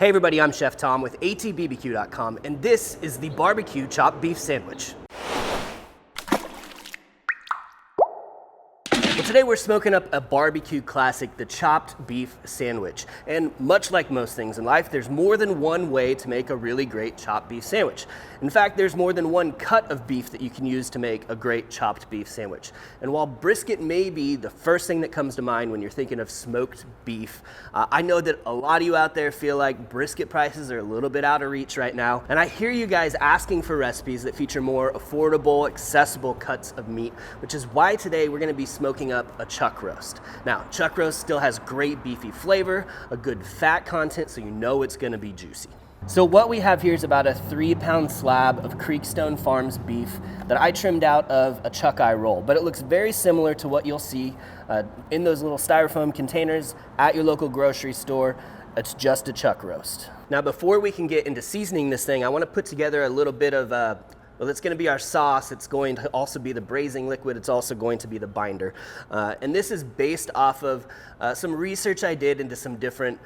Hey everybody, I'm Chef Tom with allthingsbbq.com, and this is the barbecue chopped beef sandwich. Well, today we're smoking up a barbecue classic, the chopped beef sandwich. And much like most things in life, there's more than one way to make a really great chopped beef sandwich. In fact, there's more than one cut of beef that you can use to make a great chopped beef sandwich. And while brisket may be the first thing that comes to mind when you're thinking of smoked beef, I know that a lot of you out there feel like brisket prices are a little bit out of reach right now. And I hear you guys asking for recipes that feature more affordable, accessible cuts of meat, which is why today we're gonna be smoking up a chuck roast. Now, chuck roast still has great beefy flavor, a good fat content, so you know it's gonna be juicy. So what we have here is about a 3-pound slab of Creekstone Farms beef that I trimmed out of a chuck eye roll, but it looks very similar to what you'll see in those little styrofoam containers at your local grocery store. It's just a chuck roast. Now, before we can get into seasoning this thing, I wanna put together a little bit of well, it's going to be our sauce. It's going to also be the braising liquid. It's also going to be the binder. And this is based off of some research I did into some different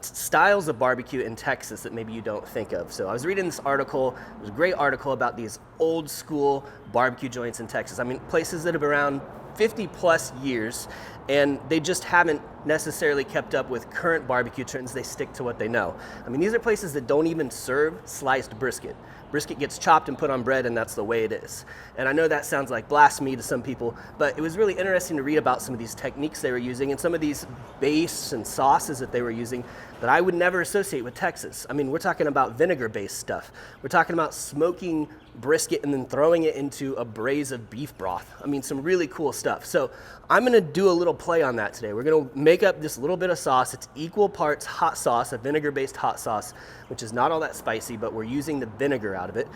styles of barbecue in Texas that maybe you don't think of. So I was reading this article. It was a great article about these old school barbecue joints in Texas. I mean, places that have been around 50 plus years, and they just haven't necessarily kept up with current barbecue trends. They stick to what they know. I mean, these are places that don't even serve sliced brisket. Brisket gets chopped and put on bread, and that's the way it is. And I know that sounds like blasphemy to some people, but it was really interesting to read about some of these techniques they were using and some of these base and sauces that they were using that I would never associate with Texas. I mean, we're talking about vinegar-based stuff. We're talking about smoking brisket and then throwing it into a braise of beef broth. I mean, some really cool stuff. So I'm gonna do a little play on that today. We're gonna make up this little bit of sauce. It's equal parts hot sauce, a vinegar-based hot sauce, which is not all that spicy, but we're using the vinegar out of it.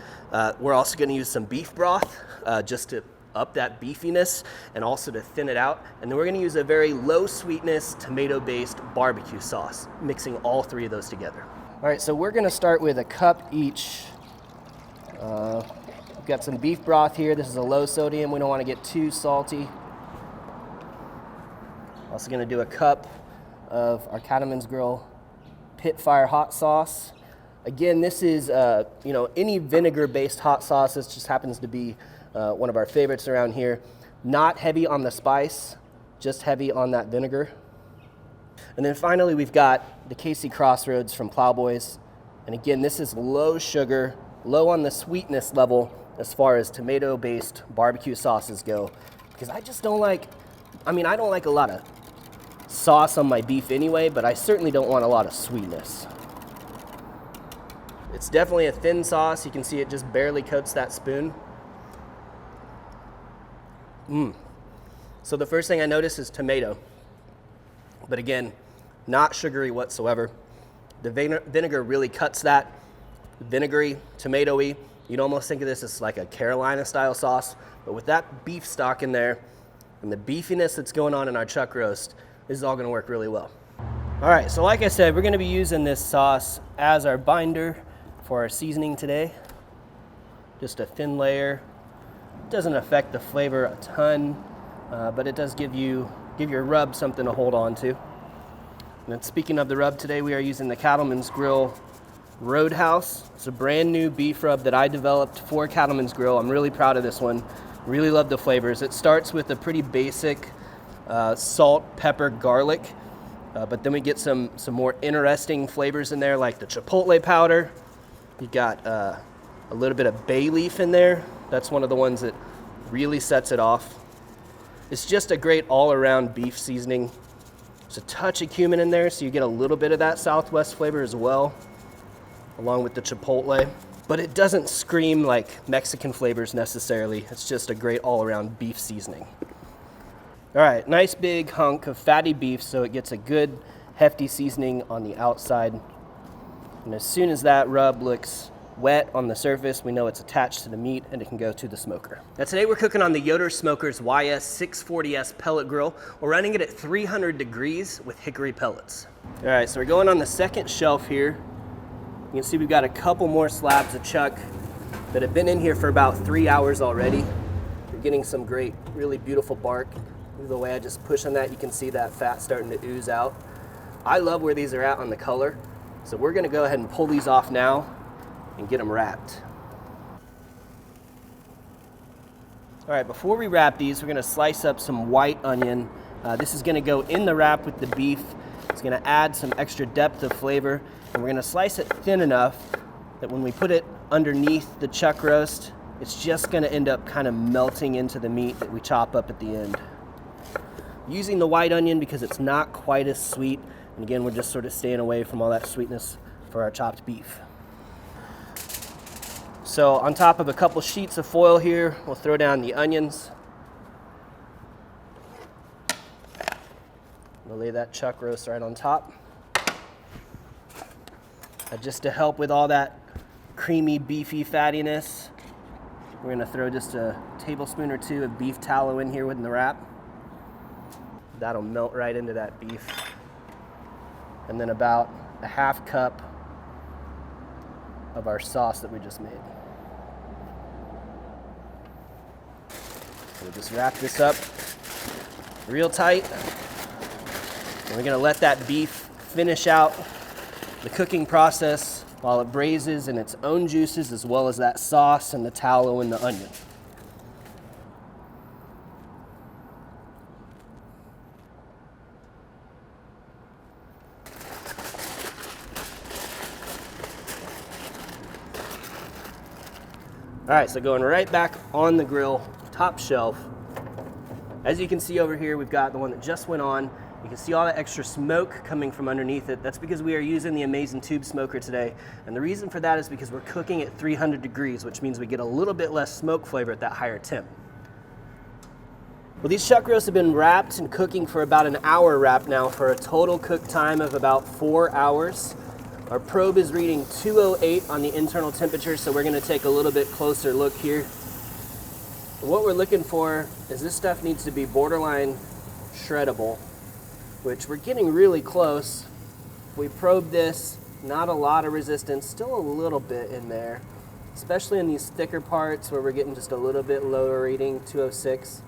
We're also gonna use some beef broth just to up that beefiness and also to thin it out. And then we're gonna use a very low sweetness, tomato-based barbecue sauce, mixing all three of those together. All right, so we're gonna start with a cup each. We've got some beef broth here. This is a low sodium. We don't wanna get too salty. Also gonna do a cup of our Cattleman's Grill Pit Fire hot sauce. Again, this is any vinegar-based hot sauce. This just happens to be one of our favorites around here. Not heavy on the spice, just heavy on that vinegar. And then finally, we've got the Casey Crossroads from Plowboys. And again, this is low sugar, low on the sweetness level as far as tomato-based barbecue sauces go. Because I just don't like, I don't like a lot of sauce on my beef anyway, but I certainly don't want a lot of sweetness. It's definitely a thin sauce. You can see it just barely coats that spoon. So the first thing I notice is tomato. But again, not sugary whatsoever. The vinegar really cuts that. Vinegary, tomatoey. You'd almost think of this as like a Carolina style sauce, but with that beef stock in there and the beefiness that's going on in our chuck roast, this is all gonna work really well. All right, so like I said, we're gonna be using this sauce as our binder for our seasoning today. Just a thin layer. It doesn't affect the flavor a ton, but it does give your rub something to hold on to. And then speaking of the rub, today we are using the Cattleman's Grill Roadhouse. It's a brand new beef rub that I developed for Cattleman's Grill. I'm really proud of this one. Really love the flavors. It starts with a pretty basic salt, pepper, garlic, but then we get some more interesting flavors in there, like the chipotle powder. You got a little bit of bay leaf in there. That's one of the ones that really sets it off. It's just a great all-around beef seasoning. There's a touch of cumin in there, so you get a little bit of that Southwest flavor as well, along with the chipotle. But it doesn't scream like Mexican flavors necessarily. It's just a great all-around beef seasoning. All right, nice big hunk of fatty beef, so it gets a good hefty seasoning on the outside. And as soon as that rub looks wet on the surface, we know it's attached to the meat and it can go to the smoker. Now today we're cooking on the Yoder Smokers YS640S pellet grill. We're running it at 300 degrees with hickory pellets. All right, so we're going on the second shelf here. You can see we've got a couple more slabs of chuck that have been in here for about 3 hours already. You're getting some great, really beautiful bark. The way I just push on that, you can see that fat starting to ooze out. I love where these are at on the color. So we're gonna go ahead and pull these off now and get them wrapped. All right, before we wrap these, we're gonna slice up some white onion. This is gonna go in the wrap with the beef. It's gonna add some extra depth of flavor, and we're gonna slice it thin enough that when we put it underneath the chuck roast, it's just gonna end up kind of melting into the meat that we chop up at the end. Using the white onion because it's not quite as sweet, and again, we're just sort of staying away from all that sweetness for our chopped beef. So on top of a couple sheets of foil here, we'll throw down the onions. We'll lay that chuck roast right on top. Just to help with all that creamy, beefy fattiness, we're gonna throw just a tablespoon or two of beef tallow in here within the wrap. That'll melt right into that beef. And then about a half cup of our sauce that we just made. We'll just wrap this up real tight. And we're gonna let that beef finish out the cooking process while it braises in its own juices, as well as that sauce and the tallow and the onion. All right, so going right back on the grill, top shelf. As you can see over here, we've got the one that just went on. You can see all that extra smoke coming from underneath it. That's because we are using the Amazing Tube Smoker today. And the reason for that is because we're cooking at 300 degrees, which means we get a little bit less smoke flavor at that higher temp. Well, these chuck roasts have been wrapped and cooking for about an hour wrap now, for a total cook time of about 4 hours. Our probe is reading 208 on the internal temperature, so we're gonna take a little bit closer look here. What we're looking for is this stuff needs to be borderline shreddable, which we're getting really close. We probed this, not a lot of resistance, still a little bit in there, especially in these thicker parts where we're getting just a little bit lower reading, 206.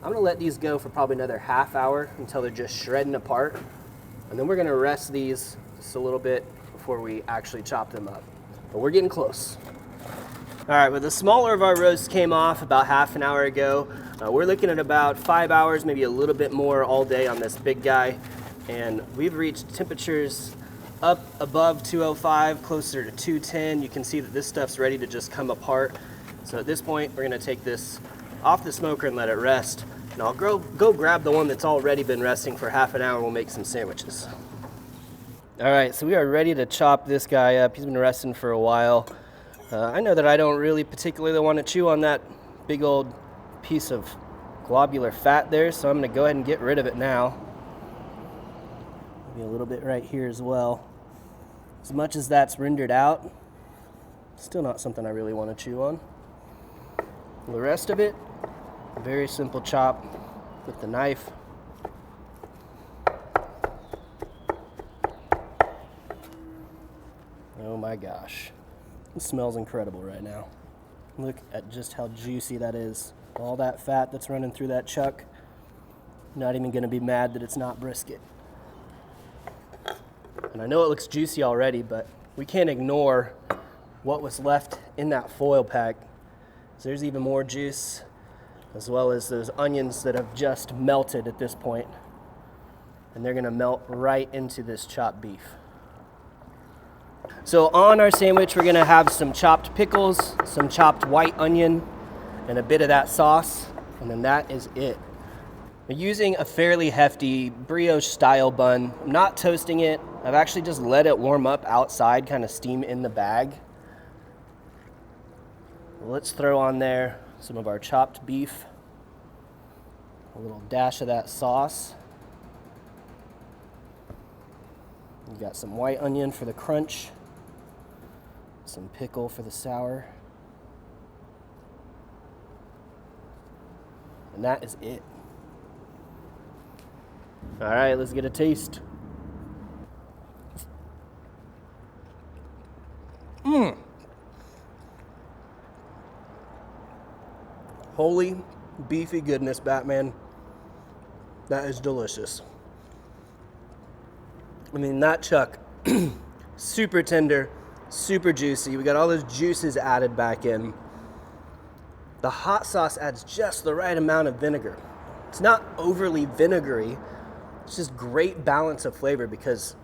I'm gonna let these go for probably another half hour until they're just shredding apart. And then we're gonna rest these just a little bit before we actually chop them up. But we're getting close. All right, well, the smaller of our roasts came off about half an hour ago. We're looking at about 5 hours, maybe a little bit more all day on this big guy. And we've reached temperatures up above 205, closer to 210. You can see that this stuff's ready to just come apart. So at this point, we're gonna take this off the smoker and let it rest. And I'll go grab the one that's already been resting for half an hour. We'll make some sandwiches. All right, so we are ready to chop this guy up. He's been resting for a while. I know that I don't really particularly want to chew on that big old piece of globular fat there, so I'm gonna go ahead and get rid of it now. Maybe a little bit right here as well. As much as that's rendered out, still not something I really want to chew on. The rest of it, very simple chop with the knife. Oh my gosh, it smells incredible right now. Look at just how juicy that is. All that fat that's running through that chuck. Not even gonna be mad that it's not brisket. And I know it looks juicy already, but we can't ignore what was left in that foil pack. So there's even more juice, as well as those onions that have just melted at this point. And they're gonna melt right into this chopped beef. So on our sandwich, we're gonna have some chopped pickles, some chopped white onion, and a bit of that sauce, and then that is it. I'm using a fairly hefty brioche style bun. I'm not toasting it. I've actually just let it warm up outside, kind of steam in the bag. Let's throw on there some of our chopped beef, a little dash of that sauce. We've got some white onion for the crunch, some pickle for the sour. And that is it. All right, let's get a taste. Holy beefy goodness, Batman. That is delicious. I mean, that chuck super tender, super juicy. We got all those juices added back in. The hot sauce adds just the right amount of vinegar. It's not overly vinegary. It's just great balance of flavor because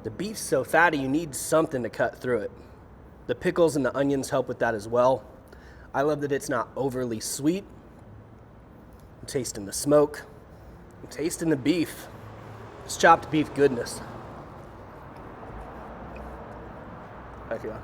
the beef's so fatty, you need something to cut through it. The pickles and the onions help with that as well. I love that it's not overly sweet. I'm tasting the smoke. I'm tasting the beef. It's chopped beef goodness. Heck yeah.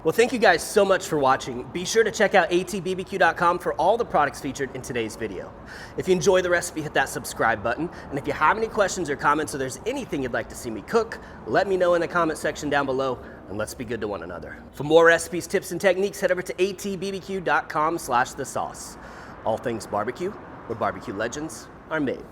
Well, thank you guys so much for watching. Be sure to check out allthingsbbq.com for all the products featured in today's video. If you enjoy the recipe, hit that subscribe button. And if you have any questions or comments or there's anything you'd like to see me cook, let me know in the comment section down below, and let's be good to one another. For more recipes, tips, and techniques, head over to allthingsbbq.com/thesauce. All Things Barbecue, where barbecue legends are made.